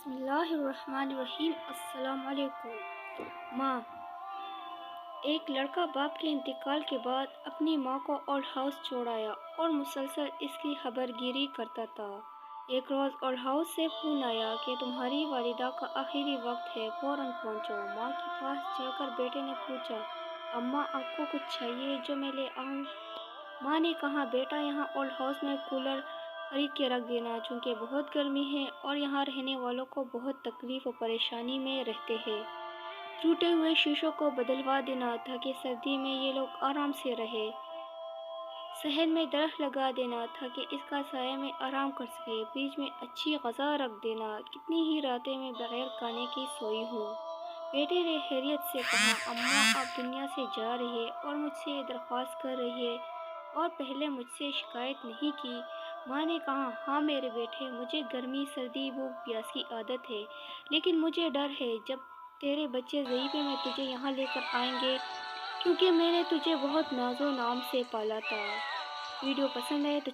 بسم اللہ الرحمن الرحیم۔ السلام علیکم۔ ماں، ایک لڑکا باپ کے انتقال کے بعد اپنی ماں کو اولڈ ہاؤس چھوڑ آیا اور مسلسل اس کی خبر گیری کرتا تھا۔ ایک روز اولڈ ہاؤس سے فون آیا کہ تمہاری والدہ کا آخری وقت ہے، فوراً پہنچو۔ ماں کے پاس جا کر بیٹے نے پوچھا، اماں آپ کو کچھ چاہیے جو میں لے آؤں؟ ماں نے کہا، بیٹا یہاں اولڈ ہاؤس میں کولر خرید کے رکھ دینا، چونکہ بہت گرمی ہے اور یہاں رہنے والوں کو بہت تکلیف و پریشانی میں رہتے ہیں۔ ٹوٹے ہوئے شیشوں کو بدلوا دینا تاکہ سردی میں یہ لوگ آرام سے رہے۔ صحن میں درخت لگا دینا تاکہ اس کا سایہ میں آرام کر سکے۔ فریج میں اچھی غذا رکھ دینا، کتنی ہی راتیں میں بغیر کھانے کی سوئی ہوں۔ بیٹے نے حیرت سے کہا، اماں آپ دنیا سے جا رہی ہے اور مجھ سے درخواست کر رہی ہے اور پہلے مجھ سے شکایت نہیں کی۔ ماں نے کہا، ہاں میرے بیٹے، مجھے گرمی، سردی، بھوک پیاس کی عادت ہے، لیکن مجھے ڈر ہے جب تیرے بچے ضعیفے میں تجھے یہاں لے کر آئیں گے، کیونکہ میں نے تجھے بہت ناز و نام سے پالا تھا۔ ویڈیو پسند آئے تو